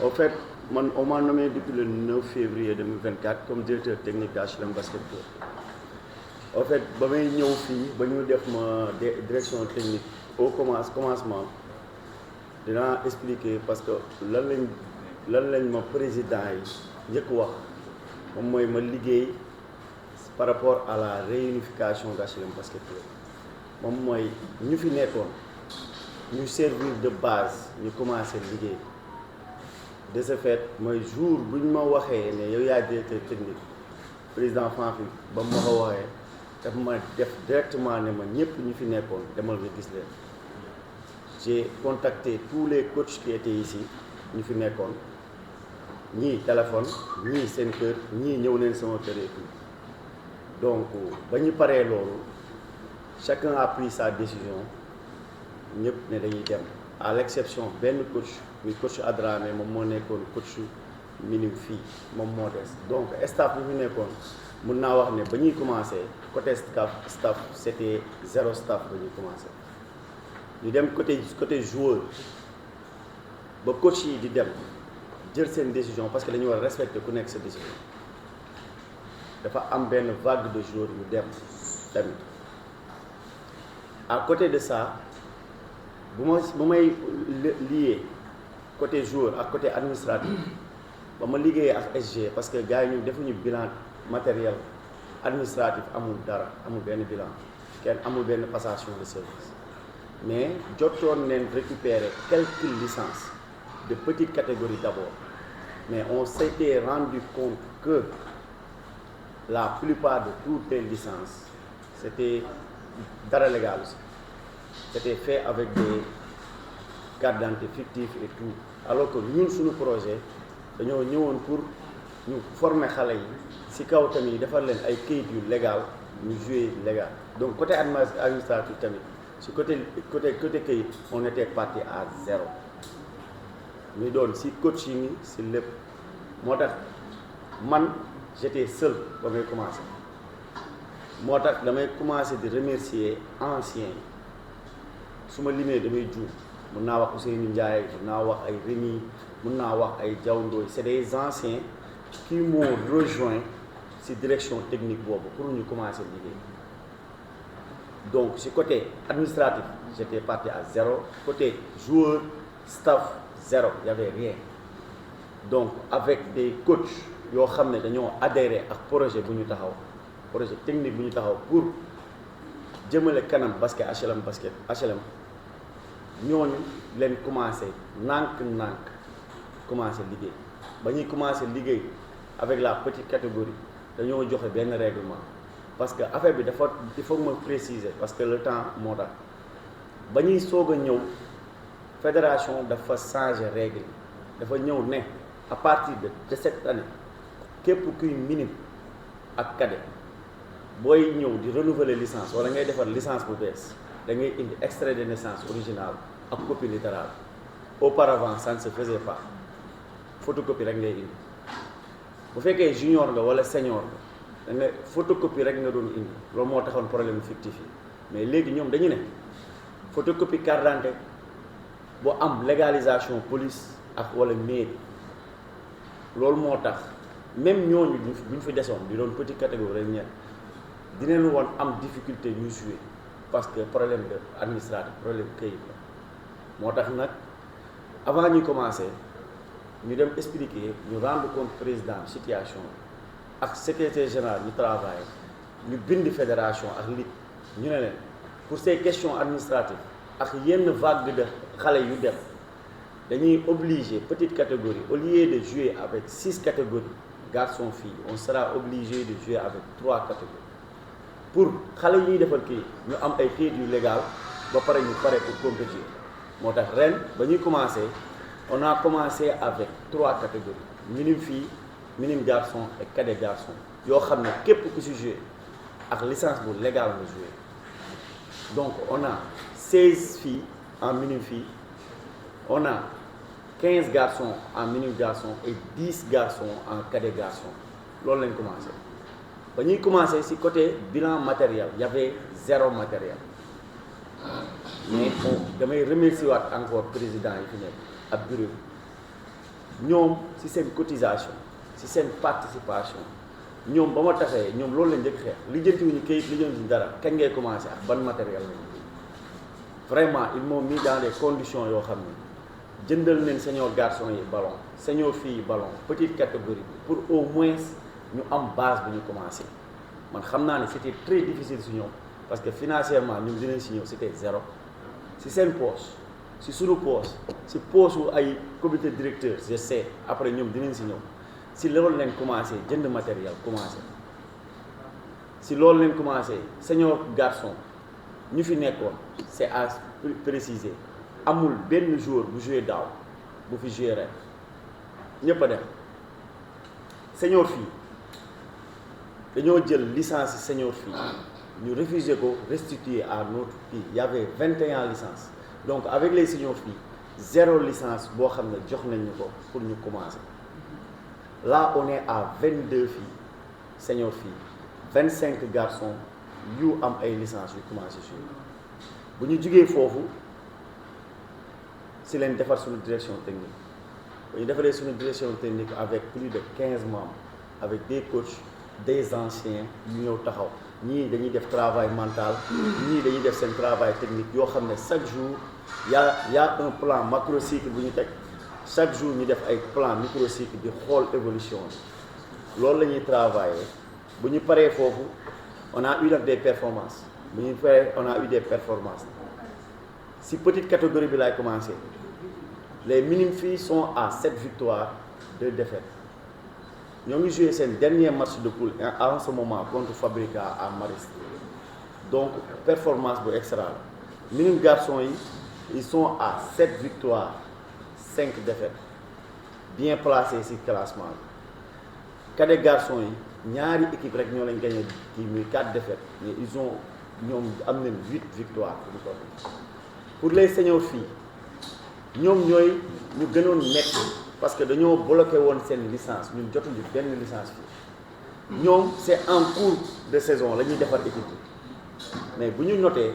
En fait, on m'a nommé depuis le 9 février 2024 comme directeur technique d'HLM Basketball. En fait, ba may ñëw fii ba ñu def ma direction technique au commencement dinaa expliquer parce que lan lañ ma président yi njëkk wax moom mooy ma liggéey par rapport à la réunification d'HLM Basketball moom mooy ñu fi nekkoon ñu servir de base ñu commencé liggéey. De ce fait mooy jour bu ñu ma waxee ne yow yaa directeur technique président Fanfi ba ma ko waxee dafa ma def directement ne ma ñëpp ñu fi nekkoon demal nga gis leen. J'ai contacté tous les coachs qui étaient ici ñu fi nekkoon ñii téléphone ñii seen kër ñii ñëw leen sama kër et tout donc ba ñu paree loolu chacun a pris sa décision ñëpp ne dañuy dem à l'exception benn coach muy coach Adramé moom moo nekkoon coach minime fii moom moo des donc staff bi fi nekkoon mun naa wax ne ba ñuy commencé côté staff c'était 0 staff ba ñuy commencé ñu dem côté joueur ba coach yi di dem jël seen décision parce que dañu war a respecter ku nekk sa décision dafa am benn vague de joueurs yu dem tamit à côté de ça bu may lié côté joueur ak côté administratif ba ma liggéeyee ak SG parce que gars yi ñu defuñu bilan matériel administratif amul dara amul benn bilan kenn amul benn passation de service mais jotoon leen récupérer quelques licences de petite catégorie d'abord mais on s'était rendu compte que la plupart de toutes les licences c'était dara légal aussi c'était fait avec des cartes d'identité fictives et tout alors que ñun suñu projet dañoo ñëwoon pour ñu former xale yi ci kaw tamit defar leen ay kayit yu légal ñu jouer légal donc côté administratif tamit ci côté kayit on était parti à 0 ñu doon ci coaching yi ci lépp moo tax man j'étais seul ba may commencer moo tax damay commencer di remercier anciens yi su ma limee damay juum mun naa wax Ousseynou Ndiaye mun naa wax ay Rémi mun naa wax ay Diaw Ndoye c'est des anciens qui m'ont rejoint ci direction technique boobu pour ñu commencer liggéey donc ci côté administratif j'étais parti à 0 côté joueur staff 0 il y avait rien donc avec des coachs yoo xam ne dañoo adhéré ak projet bu ñu taxaw projet technique bu ñu taxaw pour jëmale kanam basket HLM ñooñu leen commencé nànk commencé liggéey ba ñuy commencé liggéey avec la petite catégorie dañoo joxe benn règlement parce que affaire bi dafa il faut ma préciser parce que le temps moo tax ba ñuy soog a ñëw fédération dafa changer règle dafa ñëw ne à partir de cette année képp kuy minime ak cadet booy ñëw di renouveler licence wala ngay defar licence bu bees da ngay indi extrait de naissance original ak copie littérale auparavant ça ne se faisait pas photocopie rek ngay indi bu fekkee junior nga wala senior nga da nga photocopie rek nga doon indi loolu moo taxoon problème fictif yi mais léegi ñoom dañu ne photocopie carte d'identité boo am légalisation police ak wala mairie loolu moo tax même ñooñu bu ñu fi desoon di doon petite catégorie rek ñeent dinañu woon am difficulté ñu jouer parce que problème de administratif problème këyit la moo tax nag avant ñuy commencer ñu dem expliquer ñu rendre compte président situation ak secrétaire général ñu travail ñu bind fédération ak ligue ñu ne leen pour ces questions administratives ak yenn vague de xale yu dem dañuy obligé petite catégorie au lieu de jouer avec 6 catégories garçons filles on sera obligé de jouer avec 3 catégories pour xale yi ñuy defal kii ñu am ay kayit yu légal ba pare ñu pare pour compétir moo tax ren ba ñuy commencer on a commencé avec 3 catégories minime fille minime garçon et cadet garçon yoo xam ne képp ku ci jouer ak licence bu légal nga jouer donc on a 16 filles en minime fille on a 15 garçons en minime garçon et 10 garçons en cadet garçon loolu lañ commencé ba ñuy commencé ci côté bilan matériel il y avait 0 matériel mais damay remercier waat encore président yi fi nekk ak bureau ñoom si seen cotisation si seen participation ñoom ba ma taxee ñoom loolu lañ njëkk xeex lijjantiwuñu kayit lijjantiwuñu dara kañ ngay commencé ak ban matériel lañu vraiment ils m'ont mis dans des conditions yoo xam ne jëndal nañ senior garçon yi ballon senior fille yi ballon petite catégorie bi pour au moins ñu am base bu ñu commencé man xam naa ne c'était très difficile si ñoom parce que financièrement ñun dinañ si ñëw c'était zéro si seen poche si sunu poche si poche wu ay comité directeur je sais après ñoom dinañ si ñëw si loolu leen commencé jënd matériel commencé si loolu leen commencé senior garçon ñu fi nekkoon c'est à préciser amul benn joueur bu joué daaw bu fi joué ren ñëpp a dem senior fille dañoo jël licence yi senior fille ñu refusé ko restituer à notre pays il y avait 21 licences donc avec les senior filles 0 licence boo xam ne jox nañ ñu ko pour ñu commencer là on est à 22 filles senior filles 25 garçons yu am ay licences yu commencé jouer bu ñu jugee foofu si leen defar suñu direction technique bu ñu defaree suñu direction technique avec plus de 15 membres avec des coachs des anciens ñu ñëw taxaw ñii dañuy def travail mental ñii dañuy def seen travail technique yoo xam ne chaque jour y a un plan macrocycle bu ñu teg chaque jour ñu def ay plan microcycle di xool évolution bi loolu la ñuy travailler bu ñu paree foofu on a eu des performances bu ñu paree on a eu des performances si petite catégorie bi laay commencer les minimes filles sont à 7 victoires 2 défaites ñoo ngi joué seen dernier match de poule en ce moment contre Fabrica à Maristes donc performance bu extra la minime garçons yi ils sont à 7 victoires 5 défaites bien placés ci classement bi cadet garçons yi ñaari équipe rek ñoo lañ gagné kii muy 4 défaites mais ils ont ñoom am nañ 8 victoires pour les seniors filles ñoom ñooy ñu gënoon nekk parce que dañoo bloqué woon seen licence ñun jotuñu benn licence fii ñoom c'est en cours de saison la ñuy defar équipe bi mais bu ñu noté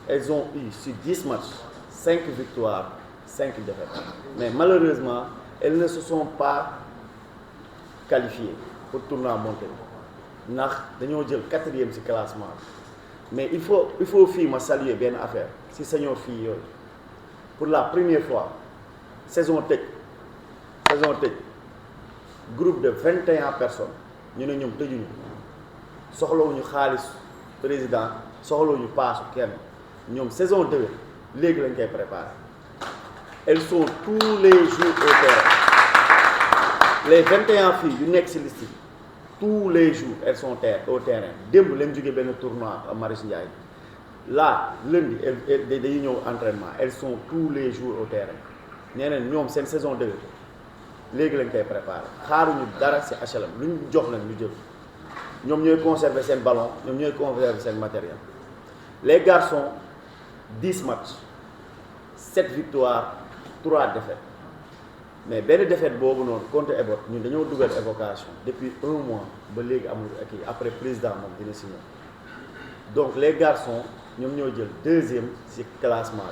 elles ont eu sur 10 matchs 5 victoires 5 défaites mais malheureusement elles ne se sont pas qualifiées pour tournoi monté ndax dañoo jël 4e ci classement mais il faut fii ma saluer benn affaire ci senior fii yooyu pour la première fois saison tëj groupe de 21 personnes ñu ne ñoom tëjuñu soxlawuñu xaalis président soxlawuñu paasu kenn ñoom saison 2 léegi lañ koy préparer elles sont tous les jours au terrain les 21 filles yu nekk ci liste bi tous les jours elles sont au terrain démb lañ jógee benn tournoi à Maris Ndiaye là lundi dañuy ñëw entraînement elles sont tous les jours au terrain nee na ñoom seen saison 2 léegi lañ koy préparer xaaruñu dara ci HLM lu ñu jox nañ ñu jël ñoom ñooy conserver seen ballon ñoom ñooy conserver seen matériel les garçons 10 matchs 7 victoires 3 défaites mais benn défaite boobu noonu contre Ebot ñun dañoo dugal évocation depuis 1 mois ba léegi amul kii après président moom dina si ñëw donc les garçons ñoom ñoo jël 2e ci classement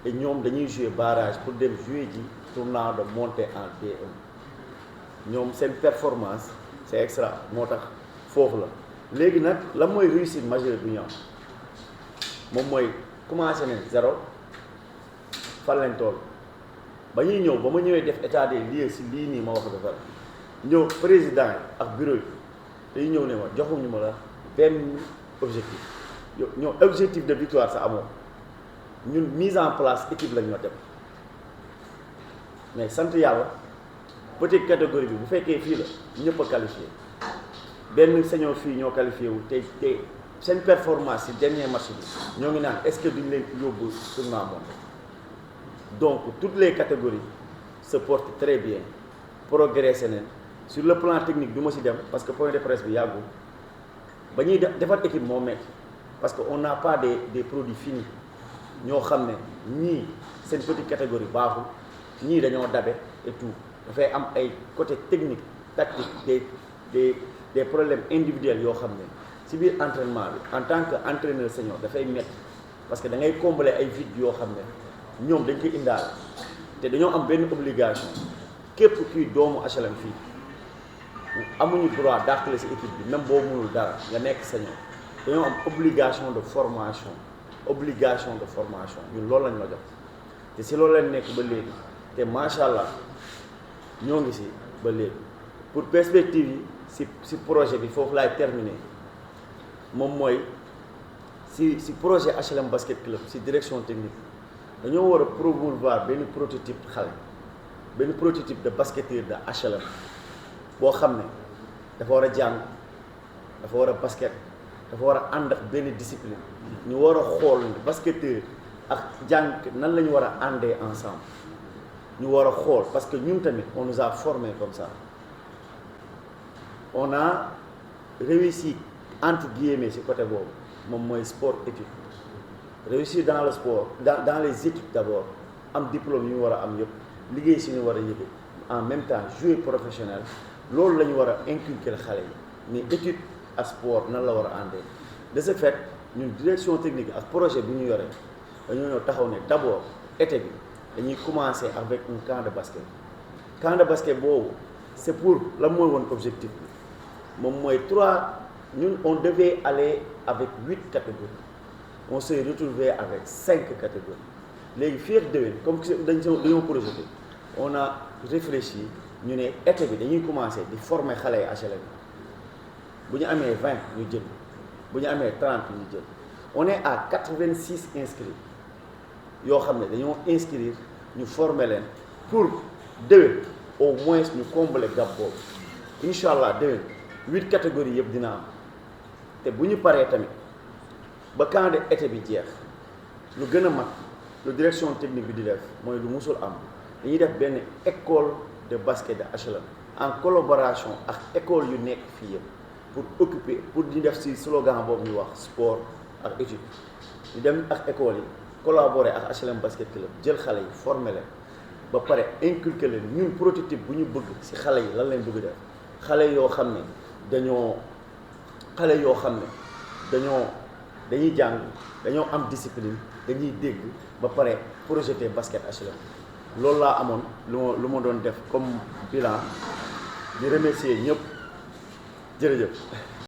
bi et ñoom dañuy jouer barrage pour dem jouer ji tournoi de montée en D1 ñoom seen performance c'est extra moo tax foofu la léegi nag la mooy réussite majeure bu ñu am moom mooy commencé nañ 0 fan lañ toll ba ñuy ñëw ba ma ñëwee def état des lieux ci lii nii ma wax defar ñëw président yi ak bureau yi dañuy ñëw ne ma joxuñu ma la benn objectif ñoo objectif de victoire sa amoon ñun mise en place équipe lañ ma dem mais sant yàlla petite catégorie bi bu fekkee fii la ñëpp a qualifié benn senior fii ñoo qualifié wu te seen performance ci dernier match bi ñoo ngi naan est-ce que duñ leen yóbbu tournoi mondial donc toutes les catégories se portent très bien progressé nañ sur le plan technique du ma ci dem parce que point de presse bi yàggul ba ñuy defar équipe moo metti parce que on n'a pas des produits finis ñoo xam ne ñii seen petite catégorie baaxul ñii dañoo dabe et tout dafay am ay côté technique tactique des problèmes individuels yoo xam ne ci biir entraînement bi en tant que entraîneur senior dafay metti parce que da ngay combler ay vides yoo xam ne ñoom dañ koy indaale te dañoo am benn obligation képp kuy doomu HLM fii amuñu droit dàqale si équipe bi même boo mënul dara nga nekk sañoo dañoo am obligation de formation ñun loolu lañ la jox te si loolu lañ nekk ba léegi te macha allah ñoo ngi si ba léegi pour perspective yi si projet bi foofu laay terminer moom mooy si projet HLM Basket Club si direction technique dañoo war a promouvoir benn prototype xale benn prototype de basketteur de HLM boo xam ne dafa war a jàng dafa war a basket dafa war a ànd ak benn discipline ñu war a xool basketteur ak jàng nan la ñu war a àndee ensemble ñu war a xool parce que ñun tamit on nous a formés comme ça on a réussi entre guillemets ci côté boobu moom mooy sport étude réussir dans le sport dans les études d'abord am diplôme yu ñu war a am yëpp liggéey si ñu war a yëge en même temps jouer professionnel loolu la ñu war a inculquer xale yi mais étude ak sport nan la war a àndee de ce fait ñun direction technique ak projet bi ñu yore dañoo ñëw taxaw ne d'abord été bi dañuy commencer avec un camp de basket boobu c'est pour la mooy woon objectif bi moom mooy 3 ñun on devait aller avec 8 catégories on s'est retrouvé avec 5 catégories léegi fii ak déwén comme dañoo projeté on a réfléchi ñu ne été bi dañuy commencer di former xale yi HLM bu ñu amee 20 ñu jël bu ñu amee 30 ñu jël on est à 86 inscrits yoo xam ne dañoo inscrire ñu former leen pour déwén au moins ñu combler gap boobu incha allah déwén 8 catégories yëpp dina am te bu ñu paree tamit ba camp de été bi jeex lu gën a mag lu direction technique bi di def mooy lu musul am dañuy def benn école de basket de HLM en collaboration ak école yu nekk fii yëpp pour occuper pour di def ci slogan boobu ñuy wax sport ak étude ñu dem ak école yi collaborer ak HLM Basket Club jël xale yi former leen ba pare inculquer leen ñun prototype bu ñu bëgg ci xale yi lan lañ bëgg def xale yoo xam ne dañuy jàng dañoo am discipline dañuy dégg ba pare projeté basket HLM loolu laa amoon lu ma doon def comme bilan di remercier ñëpp jërëjëf